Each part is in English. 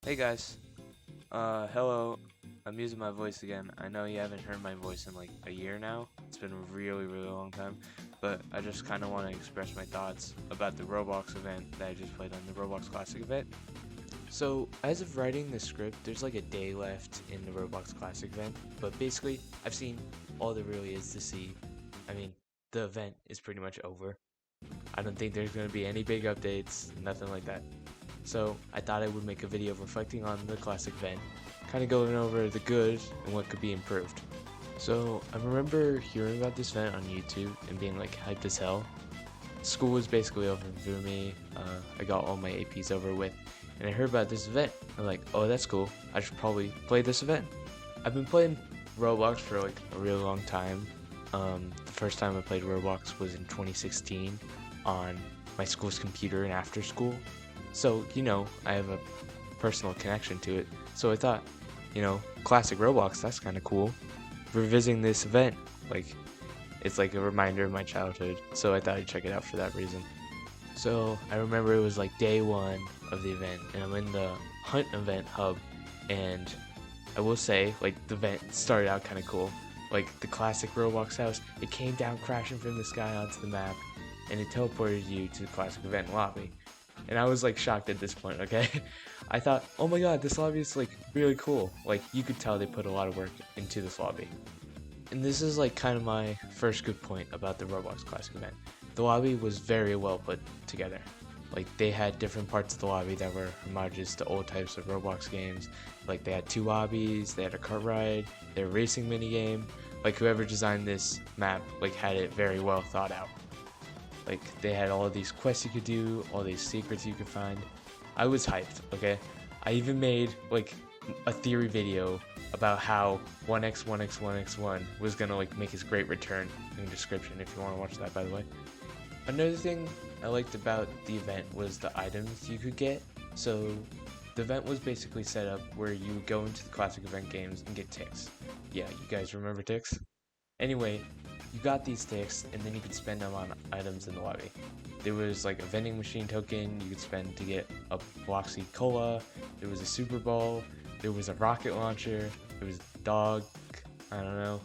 Hey guys, hello. I'm using my voice again. I know you haven't heard my voice in like a year now. It's been a really long time, but I just kind of want to express my thoughts about the Roblox event that I just played on the Roblox Classic Event. So, as of writing the script, there's like a day left in the Roblox Classic Event, but basically, I've seen all there really is to see. I mean, the event is pretty much over. I don't think there's going to be any big updates, nothing like that. So I thought I would make a video reflecting on the classic event, kind of going over the good and what could be improved. So I remember hearing about this event on YouTube and being like hyped as hell. School was basically over for me. I got all my APs over with, and I heard about this event. I'm like, oh, that's cool. I should probably play this event. I've been playing Roblox for like a really long time. The first time I played Roblox was in 2016 on my school's computer and after school. So, I have a personal connection to it. So I thought, classic Roblox, that's kind of cool. Revisiting this event, it's like a reminder of my childhood. So I thought I'd check it out for that reason. So I remember it was like day one of the event, and I'm in the Hunt event hub, and I will say, the event started out kind of cool. Like the classic Roblox house, it came down crashing from the sky onto the map, and it teleported you to the classic event lobby. And I was like shocked at this point, okay? I thought, oh my god, this lobby is like really cool. Like you could tell they put a lot of work into this lobby. And this is like kind of my first good point about the Roblox Classic event. The lobby was very well put together. Like they had different parts of the lobby that were homages to old types of Roblox games. Like they had two lobbies, they had a cart ride, they had a racing mini game. Like whoever designed this map had it very well thought out. Like they had all of these quests you could do, all these secrets you could find. I was hyped, okay? I even made a theory video about how 1x1x1x1 was gonna make his great return in the description if you want to watch that, by the way. Another thing I liked about the event was the items you could get. So the event was basically set up where you would go into the classic event games and get ticks. Yeah, you guys remember ticks? Anyway, you got these ticks and then you could spend them on items in the lobby. There was like a vending machine token you could spend to get a Bloxy Cola. There was a Super Bowl. There was a rocket launcher. There was a dog. I don't know.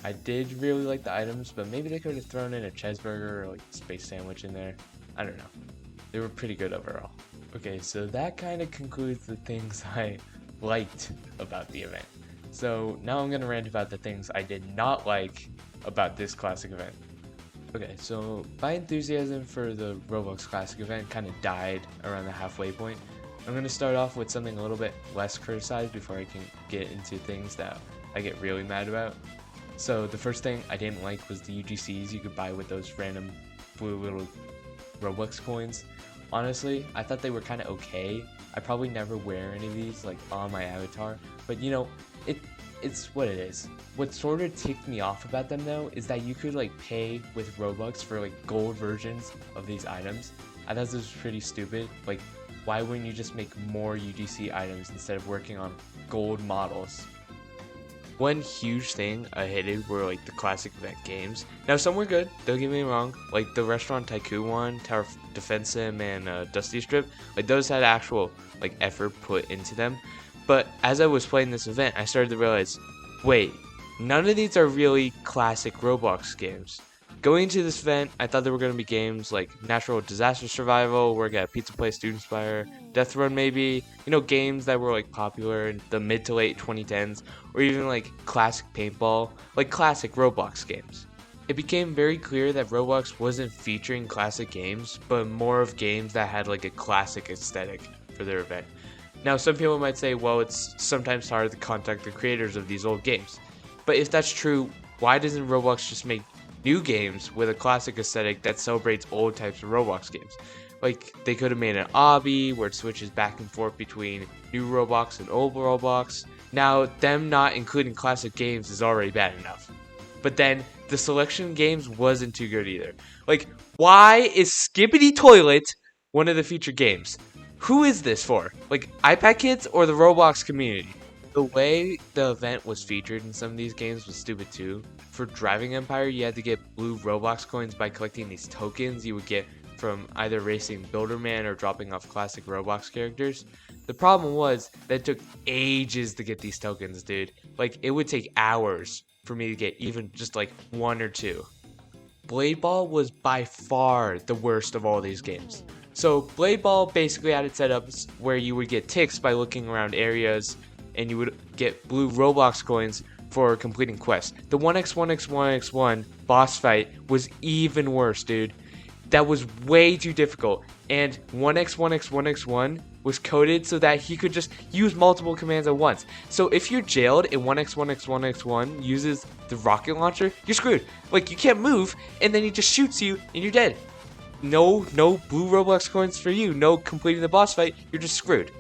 I did really like the items, but maybe they could have thrown in a cheeseburger or a space sandwich in there. I don't know. They were pretty good overall. Okay, so that kind of concludes the things I liked about the event. So now I'm gonna rant about the things I did not like about this classic event. Okay, so my enthusiasm for the Roblox Classic event kind of died around the halfway point. I'm gonna start off with something a little bit less criticized before I can get into things that I get really mad about. So the first thing I didn't like was the UGCs you could buy with those random blue little Robux coins. Honestly, I thought they were kind of okay. I probably never wear any of these on my avatar, but it's what it is. What sort of ticked me off about them though is that you could pay with Robux for gold versions of these items. I thought this was pretty stupid. Why wouldn't you just make more UGC items instead of working on gold models? One huge thing I hated were the classic event games. Now some were good, don't get me wrong. The Restaurant Tycoon one, Tower Defense Sim, and Dusty Strip. Those had actual effort put into them. But as I was playing this event, I started to realize, wait, none of these are really classic Roblox games. Going into this event, I thought there were going to be games like Natural Disaster Survival, Work at a Pizza Place, Student Spire, Death Run maybe, games that were popular in the mid to late 2010s, or even classic paintball, classic Roblox games. It became very clear that Roblox wasn't featuring classic games, but more of games that had a classic aesthetic for their event. Now, some people might say, well, it's sometimes hard to contact the creators of these old games. But if that's true, why doesn't Roblox just make new games with a classic aesthetic that celebrates old types of Roblox games? They could have made an obby where it switches back and forth between new Roblox and old Roblox. Now, them not including classic games is already bad enough. But then, the selection of games wasn't too good either. Why is Skippity Toilet one of the featured games? Who is this for? iPad kids or the Roblox community? The way the event was featured in some of these games was stupid too. For Driving Empire, you had to get blue Roblox coins by collecting these tokens you would get from either racing Builderman or dropping off classic Roblox characters. The problem was that it took ages to get these tokens, dude. Like, it would take hours for me to get even just like 1 or 2. Blade Ball was by far the worst of all these games. So Blade Ball basically had its setups where you would get ticks by looking around areas, and you would get blue Roblox coins for completing quests. The 1x1x1x1 boss fight was even worse, dude. That was way too difficult, and 1x1x1x1 was coded so that he could just use multiple commands at once. So if you're jailed and 1x1x1x1 uses the rocket launcher, you're screwed. Like, you can't move, and then he just shoots you and you're dead. No blue Roblox coins for you, no completing the boss fight, you're just screwed.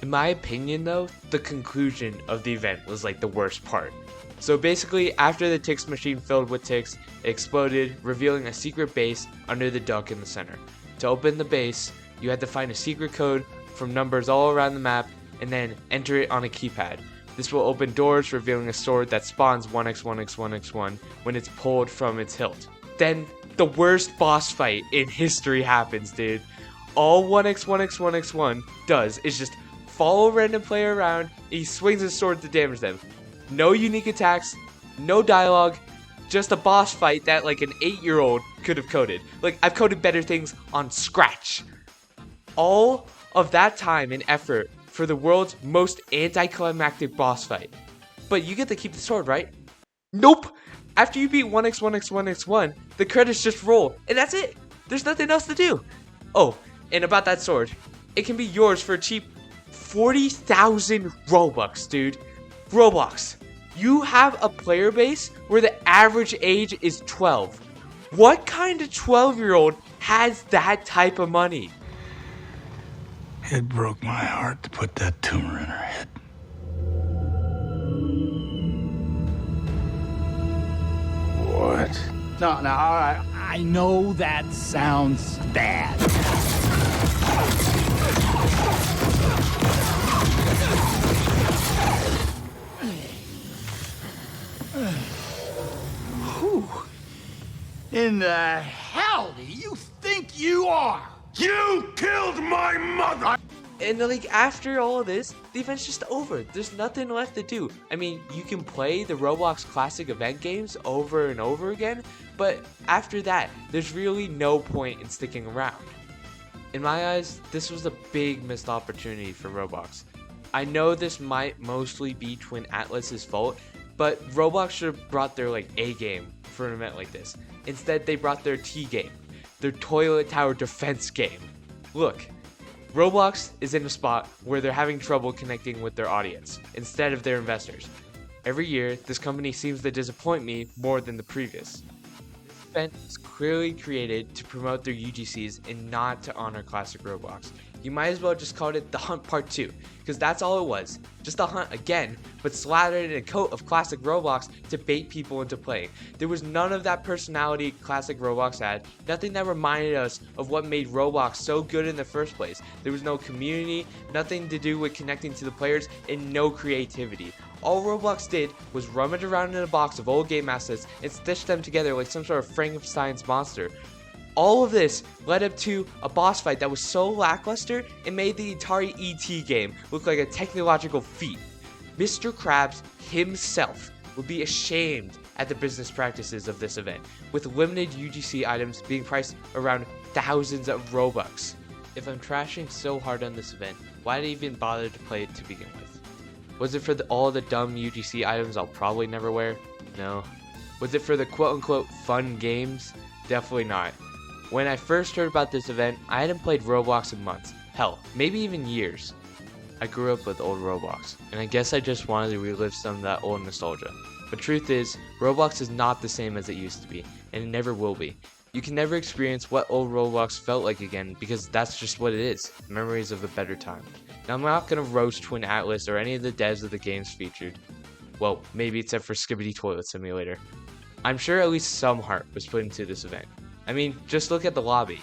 In my opinion though, the conclusion of the event was like the worst part. So basically, after the ticks machine filled with ticks, it exploded, revealing a secret base under the duck in the center. To open the base, you had to find a secret code from numbers all around the map and then enter it on a keypad. This will open doors, revealing a sword that spawns 1x1x1x1 when it's pulled from its hilt. Then the worst boss fight in history happens, dude. All 1x1x1x1 does is just follow a random player around, and he swings his sword to damage them. No unique attacks, no dialogue, just a boss fight that like an 8-year-old could have coded. Like, I've coded better things on Scratch. All of that time and effort for the world's most anticlimactic boss fight. But you get to keep the sword, right? Nope! After you beat 1x1x1x1, the credits just roll, and that's it! There's nothing else to do! Oh, and about that sword, it can be yours for a cheap 40,000 Robux, dude. Roblox, you have a player base where the average age is 12. What kind of 12-year-old has that type of money? It broke my heart to put that tumor in her head. What? No, all right. I know that sounds bad. Whew. In the hell do you think you are? You killed my mother! And like, after all of this, the event's just over. There's nothing left to do. I mean, you can play the Roblox Classic Event games over and over again, but after that, there's really no point in sticking around. In my eyes, this was a big missed opportunity for Roblox. I know this might mostly be Twin Atlas's fault, but Roblox should have brought their like A game for an event like this. Instead, they brought their T game, their toilet tower defense game. Look, Roblox is in a spot where they're having trouble connecting with their audience instead of their investors. Every year, this company seems to disappoint me more than the previous. This event is clearly created to promote their UGCs and not to honor classic Roblox. You might as well just call it the Hunt Part 2, because that's all it was. Just a hunt again, but slathered in a coat of classic Roblox to bait people into playing. There was none of that personality classic Roblox had, nothing that reminded us of what made Roblox so good in the first place. There was no community, nothing to do with connecting to the players, and no creativity. All Roblox did was rummage around in a box of old game assets and stitch them together like some sort of Frankenstein's monster. All of this led up to a boss fight that was so lackluster it made the Atari ET game look like a technological feat. Mr. Krabs himself would be ashamed at the business practices of this event, with limited UGC items being priced around thousands of Robux. If I'm trashing so hard on this event, why did I even bother to play it to begin with? Was it for all the dumb UGC items I'll probably never wear? No. Was it for the quote-unquote fun games? Definitely not. When I first heard about this event, I hadn't played Roblox in months. Hell, maybe even years. I grew up with old Roblox, and I guess I just wanted to relive some of that old nostalgia. But truth is, Roblox is not the same as it used to be, and it never will be. You can never experience what old Roblox felt like again, because that's just what it is, memories of a better time. Now, I'm not going to roast Twin Atlas or any of the devs of the games featured. Well, maybe except for Skibidi Toilet Simulator. I'm sure at least some heart was put into this event. I mean, just look at the lobby.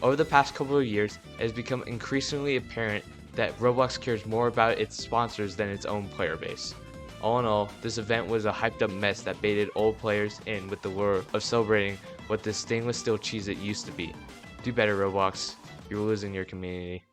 Over the past couple of years, it has become increasingly apparent that Roblox cares more about its sponsors than its own player base. All in all, this event was a hyped up mess that baited old players in with the lure of celebrating what this stainless steel cheese it used to be. Do better, Roblox. You're losing your community.